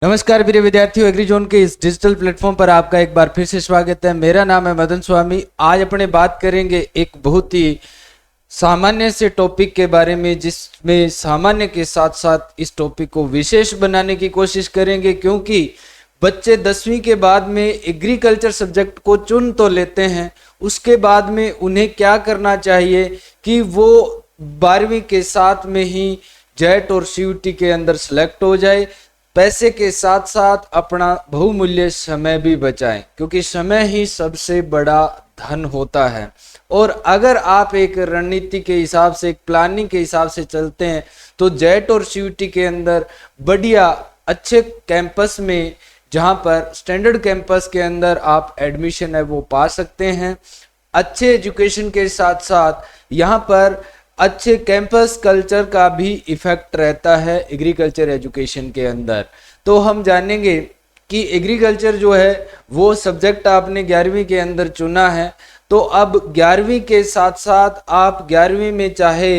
नमस्कार प्रिय विद्यार्थियों, एग्रीजोन के इस डिजिटल प्लेटफॉर्म पर आपका एक बार फिर से स्वागत है। मेरा नाम है मदन स्वामी। आज अपने बात करेंगे एक बहुत ही सामान्य से टॉपिक के बारे में, जिसमें सामान्य के साथ साथ इस टॉपिक को विशेष बनाने की कोशिश करेंगे, क्योंकि बच्चे 10वीं के बाद में एग्रीकल्चर सब्जेक्ट को चुन तो लेते हैं, उसके बाद में उन्हें क्या करना चाहिए कि वो 12वीं के साथ में ही जेट और सीयूटी के अंदर सेलेक्ट हो जाए, पैसे के साथ साथ अपना बहुमूल्य समय भी बचाएं, क्योंकि समय ही सबसे बड़ा धन होता है। और अगर आप एक रणनीति के हिसाब से, एक प्लानिंग के हिसाब से चलते हैं, तो जेट और सीयूटी के अंदर बढ़िया अच्छे कैंपस में, जहां पर स्टैंडर्ड कैंपस के अंदर आप एडमिशन है वो पा सकते हैं। अच्छे एजुकेशन के साथ साथ यहाँ पर अच्छे कैंपस कल्चर का भी इफेक्ट रहता है एग्रीकल्चर एजुकेशन के अंदर। तो हम जानेंगे कि एग्रीकल्चर जो है वो सब्जेक्ट आपने 11वीं के अंदर चुना है, तो अब 11वीं के साथ साथ आप 11वीं में चाहे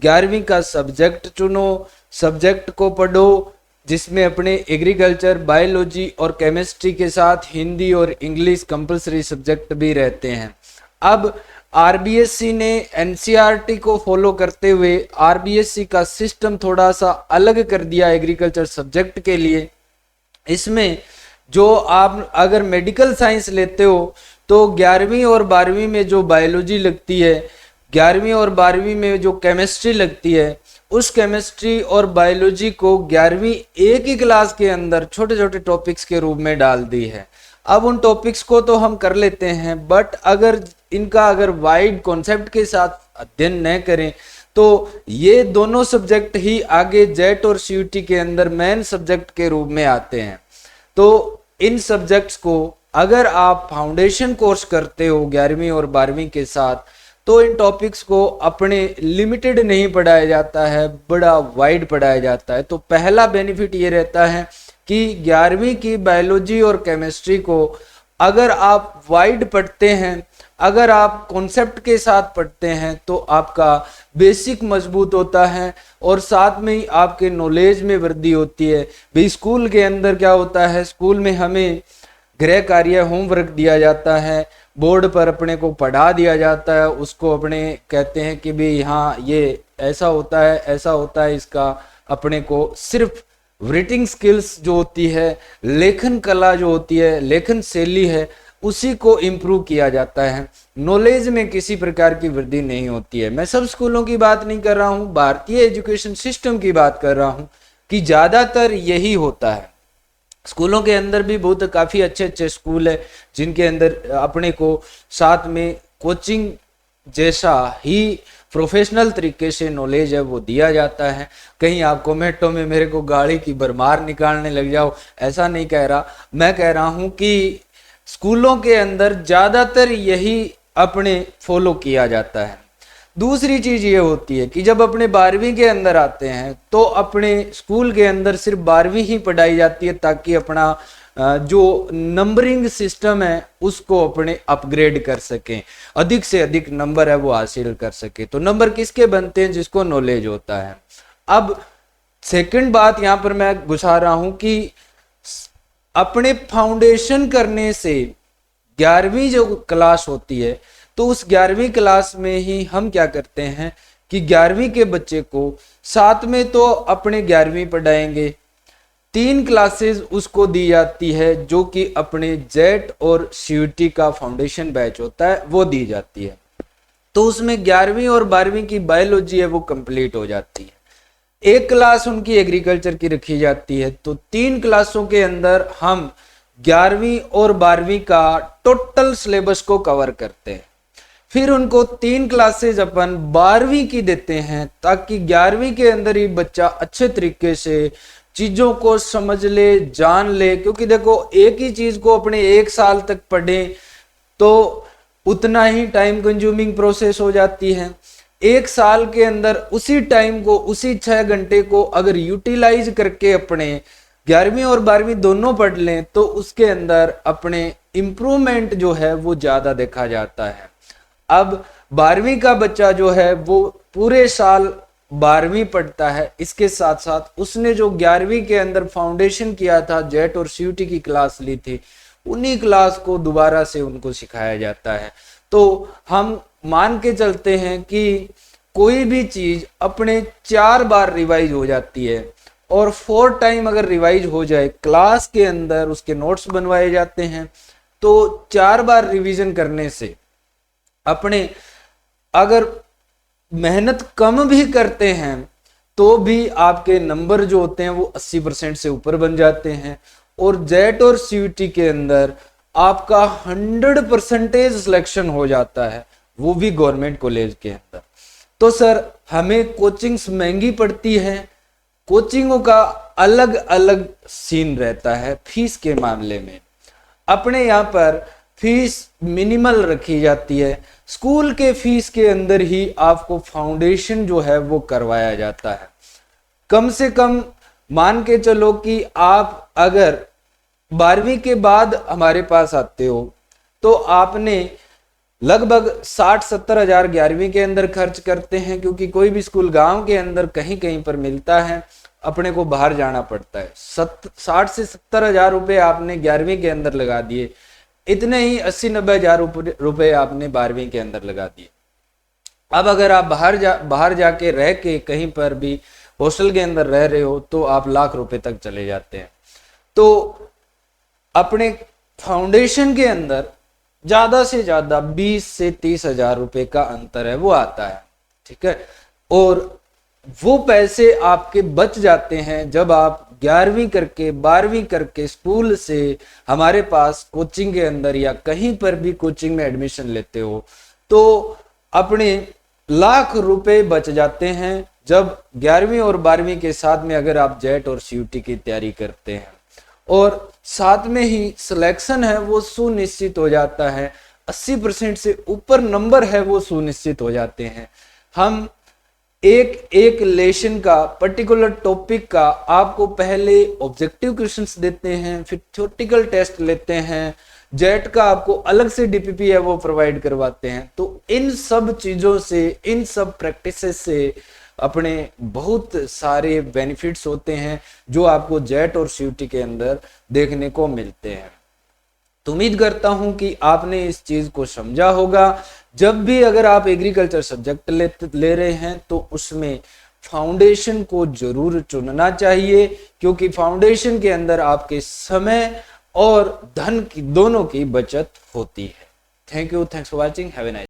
11वीं का सब्जेक्ट चुनो, सब्जेक्ट को पढ़ो, जिसमें अपने एग्रीकल्चर, बायोलॉजी और केमिस्ट्री के साथ हिंदी और इंग्लिश कंपलसरी सब्जेक्ट भी रहते हैं। अब आरबीएससी ने एनसीईआरटी को फॉलो करते हुए आरबीएससी का सिस्टम थोड़ा सा अलग कर दिया एग्रीकल्चर सब्जेक्ट के लिए। इसमें जो आप अगर मेडिकल साइंस लेते हो तो 11वीं और 12वीं में जो बायोलॉजी लगती है, 11वीं और 12वीं में जो केमिस्ट्री लगती है, उस केमिस्ट्री और बायोलॉजी को 11वीं एक ही क्लास के अंदर छोटे छोटे टॉपिक्स के रूप में डाल दी है। अब उन टॉपिक्स को तो हम कर लेते हैं, बट अगर वाइड कॉन्सेप्ट के साथ अध्ययन न करें तो ये दोनों सब्जेक्ट ही आगे जेट और सीयूटी के अंदर मेन सब्जेक्ट के रूप में आते हैं। तो इन सब्जेक्ट्स को अगर आप फाउंडेशन कोर्स करते हो 11वीं और 12वीं के साथ, तो इन टॉपिक्स को अपने लिमिटेड नहीं पढ़ाया जाता है, बड़ा वाइड पढ़ाया जाता है। तो पहला बेनिफिट ये रहता है कि 11वीं की बायोलॉजी और केमिस्ट्री को अगर आप वाइड पढ़ते हैं, अगर आप कॉन्सेप्ट के साथ पढ़ते हैं, तो आपका बेसिक मजबूत होता है और साथ में ही आपके नॉलेज में वृद्धि होती है। भाई स्कूल के अंदर क्या होता है, स्कूल में हमें गृह कार्य, होमवर्क दिया जाता है, बोर्ड पर अपने को पढ़ा दिया जाता है, उसको अपने कहते हैं कि भाई हाँ ये ऐसा होता है, ऐसा होता है। इसका अपने को सिर्फ राइटिंग स्किल्स जो होती है, लेखन कला जो होती है, लेखन शैली है, उसी को इम्प्रूव किया जाता है। नॉलेज में किसी प्रकार की वृद्धि नहीं होती है। मैं सब स्कूलों की बात नहीं कर रहा हूँ, भारतीय एजुकेशन सिस्टम की बात कर रहा हूँ कि ज्यादातर यही होता है। स्कूलों के अंदर भी बहुत काफी अच्छे अच्छे स्कूल है जिनके अंदर अपने को साथ में कोचिंग जैसा ही प्रोफेशनल तरीके से नॉलेज है वो दिया जाता है। कहीं आप कमेंटों में मेरे को गाली की भरमार निकालने लग जाओ, ऐसा नहीं कह रहा। मैं कह रहा हूं कि स्कूलों के अंदर ज्यादातर यही अपने फॉलो किया जाता है। दूसरी चीज ये होती है कि जब अपने 12वीं के अंदर आते हैं तो अपने स्कूल के अंदर सिर्फ 12वीं ही पढ़ाई जाती है, ताकि अपना जो नंबरिंग सिस्टम है उसको अपने अपग्रेड कर सकें, अधिक से अधिक नंबर है वो हासिल कर सके। तो नंबर किसके बनते हैं? जिसको नॉलेज होता है। अब सेकंड बात यहां पर मैं घुसा रहा हूं कि अपने फाउंडेशन करने से 11वीं जो क्लास होती है, तो उस 11वीं क्लास में ही हम क्या करते हैं कि 11वीं के बच्चे को साथ में तो अपने 11वीं पढ़ाएंगे, 3 क्लासेस उसको दी जाती है जो कि अपने जेट और सीयूटी का फाउंडेशन बैच होता है वो दी जाती है। तो उसमें 11वीं और 12वीं की बायोलॉजी है वो कंप्लीट हो जाती है। एक क्लास उनकी एग्रीकल्चर की रखी जाती है। तो 3 क्लासों के अंदर हम 11वीं और 12वीं का टोटल सिलेबस को कवर करते हैं। फिर उनको 3 क्लासेज अपन 12वीं की देते हैं, ताकि 11वीं के अंदर ही बच्चा अच्छे तरीके से चीजों को समझ ले, जान ले। क्योंकि देखो, एक ही चीज को अपने 1 साल तक पढ़े तो उतना ही टाइम कंज्यूमिंग प्रोसेस हो जाती है। 1 साल के अंदर उसी टाइम को, उसी 6 घंटे को अगर यूटिलाइज करके अपने 11वीं और 12वीं दोनों पढ़ लें, तो उसके अंदर अपने इम्प्रूवमेंट जो है वो ज्यादा देखा जाता है। अब 12वीं का बच्चा जो है वो पूरे साल 12वीं पढ़ता है, इसके साथ साथ उसने जो 11वीं के अंदर फाउंडेशन किया था, जेट और सीयूटी की क्लास ली थी, उन्हीं क्लास को दोबारा से उनको सिखाया जाता है। तो हम मान के चलते हैं कि कोई भी चीज अपने 4 बार रिवाइज हो जाती है, और 4 टाइम अगर रिवाइज हो जाए, क्लास के अंदर उसके नोट्स बनवाए जाते हैं, तो 4 बार रिवीजन करने से अपने अगर मेहनत कम भी करते हैं तो भी आपके नंबर जो होते हैं वो 80% से ऊपर बन जाते हैं। और जेट और सीयूटी के अंदर आपका 100% सिलेक्शन हो जाता है, वो भी गवर्नमेंट कॉलेज के अंदर। तो सर हमें कोचिंग्स महंगी पड़ती है, कोचिंगों का अलग अलग सीन रहता है। फीस के मामले में अपने यहाँ पर फीस मिनिमल रखी जाती है, स्कूल के फीस के अंदर ही आपको फाउंडेशन जो है वो करवाया जाता है। कम से कम मान के चलो कि आप अगर 12वीं के बाद हमारे पास आते हो तो आपने लगभग 60-70 हजार 11वीं के अंदर खर्च करते हैं, क्योंकि कोई भी स्कूल गांव के अंदर कहीं कहीं पर मिलता है, अपने को बाहर जाना पड़ता है। 60 से 70 हजार रुपए आपने 11वीं के अंदर लगा दिए, इतने ही 80-90 हजार रुपए आपने 12वीं के अंदर लगा दिए। अब अगर आप बाहर जाके रह के कहीं पर भी हॉस्टल के अंदर रह रहे हो तो आप लाख रुपए तक चले जाते हैं। तो अपने फाउंडेशन के अंदर ज्यादा से ज्यादा 20 से 30 हजार रुपए का अंतर है वो आता है, ठीक है। और वो पैसे आपके बच जाते हैं जब आप 11वीं करके 12वीं करके स्कूल से हमारे पास कोचिंग के अंदर या कहीं पर भी कोचिंग में एडमिशन लेते हो, तो अपने लाख रुपए बच जाते हैं जब 11वीं और 12वीं के साथ में अगर आप जेट और सीयूटी की तैयारी करते हैं, और साथ में ही सिलेक्शन है वो सुनिश्चित हो जाता है, 80% से ऊपर नंबर है वो सुनिश्चित हो जाते हैं। हम एक एक लेसन का पर्टिकुलर टॉपिक का आपको पहले ऑब्जेक्टिव क्वेश्चंस देते हैं, फिर थ्योरेटिकल टेस्ट लेते हैं, जेट का आपको अलग से डीपीपी है वो प्रोवाइड करवाते हैं। तो इन सब चीजों से, इन सब प्रैक्टिसेस से अपने बहुत सारे बेनिफिट्स होते हैं जो आपको जेट और सीयूटी के अंदर देखने को मिलते हैं। तो उम्मीद करता हूं कि आपने इस चीज को समझा होगा। जब भी अगर आप एग्रीकल्चर सब्जेक्ट ले रहे हैं तो उसमें फाउंडेशन को जरूर चुनना चाहिए, क्योंकि फाउंडेशन के अंदर आपके समय और धन की दोनों की बचत होती है। Thank you, thanks for watching, have a nice.